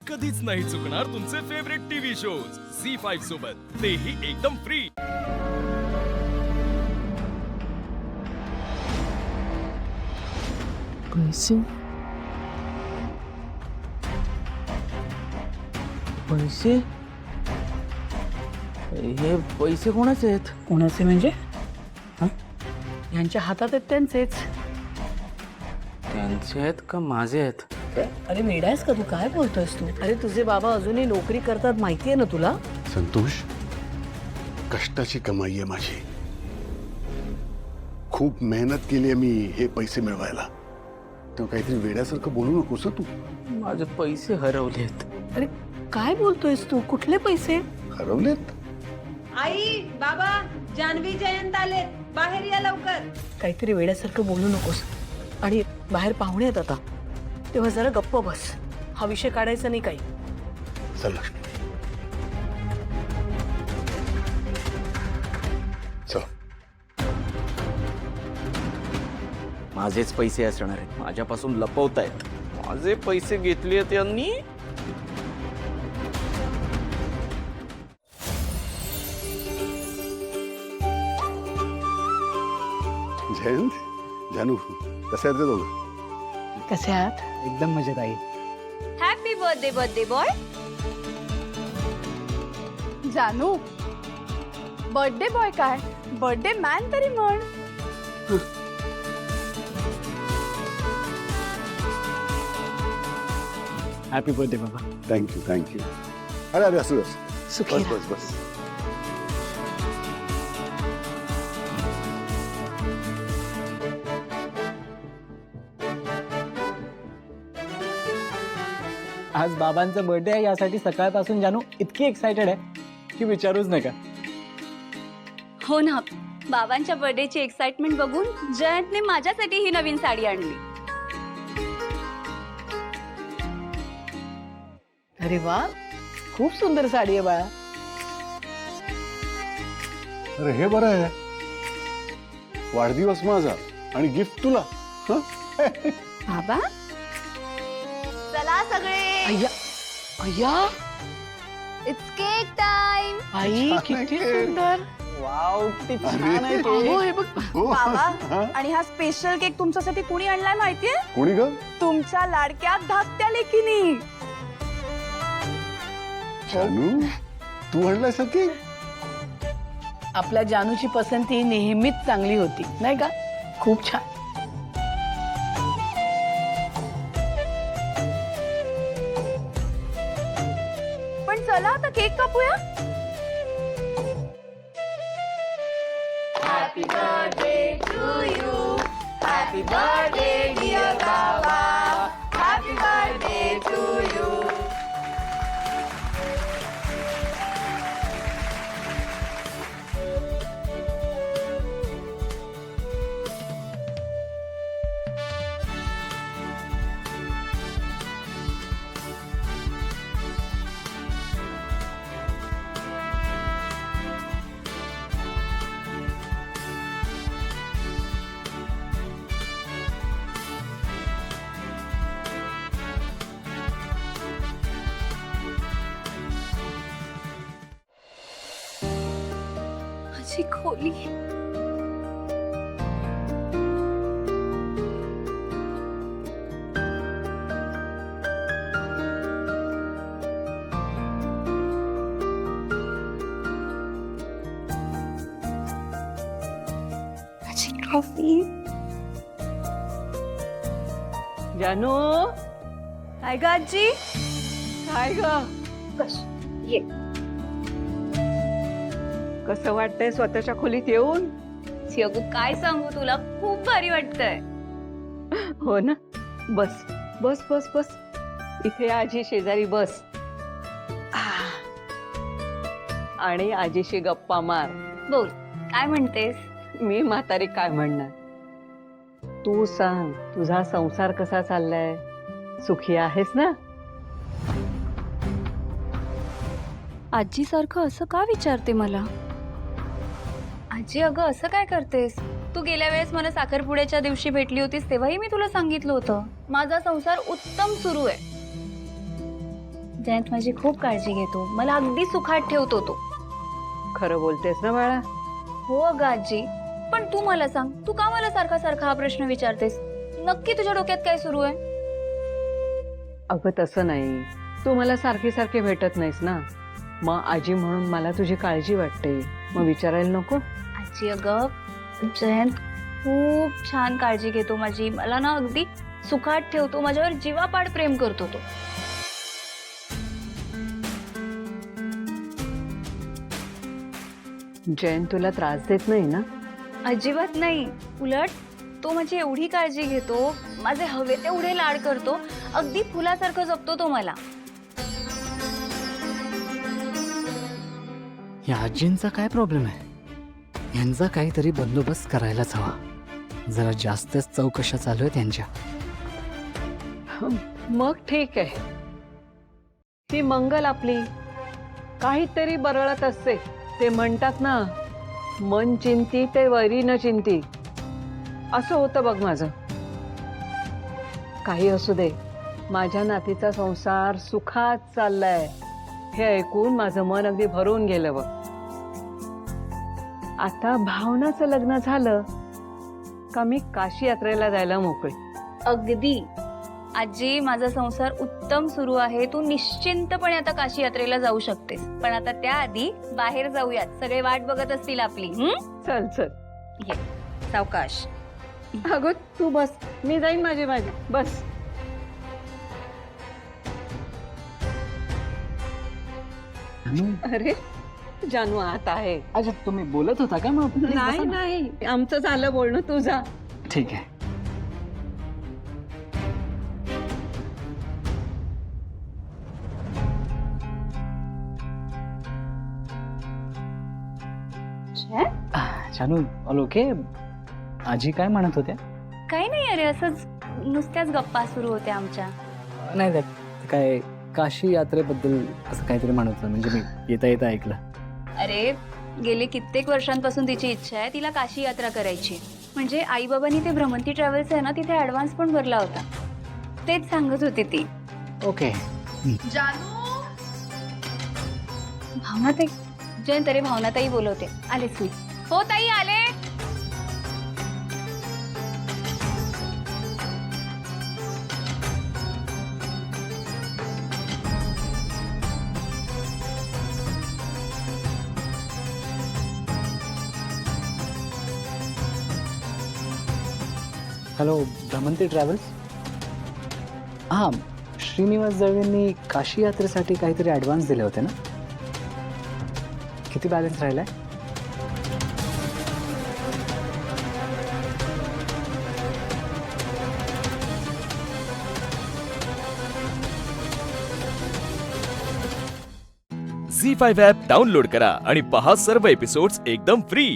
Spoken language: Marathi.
कधीच नाही चुकणार तुमचे फेवरेट टीव्ही शोज झी5 सोबत, तेही एकदम फ्री। पैसे पैसे हे पैसे कोणाचे आहेत? कोणाचे म्हणजे? यांच्या हातात आहेत त्यांचेच। त्यांचे आहेत का माझे आहेत? अरे मेडायस का तू? काय बोलतोयस तू? अरे तुझे बाबा अजूनही नोकरी करतात, माहिती आहे ना तुला? संतोष, कष्टाची कमाई आहे माझी, खूप मेहनत केली आहे मी हे पैसे मिळवायला। तो काहीतरी वेड्यासारखं बोलू नकोस तू। माझे पैसे हरवलेत। अरे काय बोलतोयस तू? कुठले पैसे? हरवलेत? आई बाबा जानवी जयंत आलेत, बाहेर या लवकर। काहीतरी वेड्यासारखं बोलू नकोस। आणि बाहेर पाहुणे आहेत आता, तेव्हा जरा गप्प बस। हा विषय काढायचा नाही काही। चल लक्ष्मी, चल। माझेच पैसे असणार आहेत, माझ्यापासून लपवतायत। माझे पैसे घेतले त्यांनी। जयंत, जानू, कसे आहेत रे दोघं? कसे आहात? एकदम मजेत आई। Happy birthday birthday boy. जानू, बर्थडे बॉय काय, बर्थडे मॅन तरी म्हण। हॅपी बर्थडे बाबा। Thank you thank you. अरे अरे असं बस सुखी बस राहा। बस बस। आज बाबांचा बर्थडे आहे, यासाठी सकाळपासून जानू इतकी एक्साइटेड आहे की विचारूच नका। हो ना, बाबांच्या बर्थडेची एक्साइटमेंट बघून जयंतने माझ्यासाठी ही नवीन साडी आणली। अरे वा, खूप सुंदर साडी आहे बाळा। अरे हे बरं आहे, वाढदिवस माझा आणि गिफ्ट तुला। हं? बाबा चला सगळे, अय्या अय्या, इट्स केक टाइम। आई किती सुंदर। वाव, किती छान आहे अहो, केक। हे बघ। हो. बाबा, आणि हा स्पेशल केक तुमच्यासाठी कुणी आणलाय माहितीये? कोणी ग? तुमच्या लाडक्या धाकट्या लेकीनी। जानू, तू आणलाय सखी? आपल्या जानूची पसंती नेहमीच चांगली होती, नाही का? खूप छान। पण चला आता केक कापूया। Happy birthday to you, happy birthday dear baba, happy birthday to you. माझी खोली, माझी कॉफी। जानू, काय ग आजी? काय ग? ये। कसं वाटतंय स्वतःच्या खोलीत येऊन? अगं काय सांगू तुला, खूप भारी वाटतंय। हो ना, बस बस बस बस, इथे आजी शेजारी बस आणि आजीशी गप्पा मार। बोल, काय म्हणतेस? मी म्हातारी काय म्हणणार? तू सांग, तुझा संसार कसा चाललाय? सुखी आहेस ना? आजी सारखं असं का विचारते मला? आजी अगं असं काय करतेस? तू गेल्या वेळेस मला साखरपुड्याच्या दिवशी भेटली होतीस तेव्हाही मी तुला सांगितलं होतं माझा संसार उत्तम सुरू आहे। जयंत माझी खूप काळजी घेतो, मला अगदी सुखात ठेवतो तो. खरं बोलतेस ना बाळा? हो अगं आजी, पण तू मला सांग, तू का मला सारखा सारखा हा प्रश्न विचारतेस? नक्की तुझ्या डोक्यात काय सुरू आहे? अगं तसं नाही, तू मला सारखी सारखी भेटत नाहीस ना, मग आजी म्हणून मला तुझी काळजी वाटते, मग विचारायला नको? आजी अगं, जयंत खूप छान काळजी घेतो माझी, मला ना अगदी सुखात ठेवतो, माझ्यावर जीवापाड प्रेम करतो तो. जयंत तुला त्रास देत नाही ना? अजिबात नाही, उलट तो माझी एवढी काळजी घेतो, माझे हवे तेवढे लाड करतो, अगदी फुलासारखं जपतो तो मला. या आजींचा काय प्रॉब्लेम आहे? यांचा काहीतरी बंदोबस्त करायलाच हवा. जरा जास्तच चौकशा चालू आहेत त्यांच्या. मग ठीक आहे, ती मंगल आपली काहीतरी बरळत असते. ते म्हणतात ना, मन चिंती ते वरी न चिंती, असं होतं बघ माझं. काही असू दे, माझ्या नातीचा संसार सुखात चाललाय हे ऐकून माझं मन अगदी भरून गेलं बघ. आता भावनाचं लग्न झालं का मी काशी यात्रेला जायला मोकळी. अगदी आजी, माझा संसार उत्तम सुरू आहे, तू निश्चिंतपणे आता काशी यात्रेला जाऊ शकतेस. पण आता त्याआधी बाहेर जाऊयात, सगळे वाट बघत असतील आपली. चल चल, ये सावकाश. अगं तू बस, मी जाईन माझी बस. अरे जानू आत आहे. अच्छा, तुम्ही बोलत होता का? मग please नाही बसा ना. नाही, आमचं झालं बोलणं, तू जा. ठीक आहे. जानू, ऑल ओके? आजी काय म्हणत होत्या? काही नाही, अरे असंच नुसत्याच गप्पा सुरू होत्या आमच्या. नाही, त्यात काय काशी यात्रेबद्दल असं काहीतरी म्हणत होतं, म्हणजे मी येता येता ऐकलं. अरे गेले कित्येक वर्षांपासून तिची इच्छा आहे, तिला काशी यात्रा करायची. म्हणजे आई बाबांनी ते भ्रमंती ट्रॅव्हल्स आहे ना, तिथे ऍडव्हान्स पण भरला होता. तेच सांगत होती ती. ओके. भावनाताई, जयंत, अरे भावनाताई बोलवते. आलेच मी. हो ताई, आले. हॅलो, भ्रमंती ट्रॅव्हल्स? हां, श्रीनिवास जळवेंनी काशी यात्रेसाठी काहीतरी ॲडव्हान्स दिले होते ना? किती बॅलन्स राहिलाय? झी5 ॲप डाउनलोड करा आणि पहा सर्व एपिसोड्स एकदम फ्री.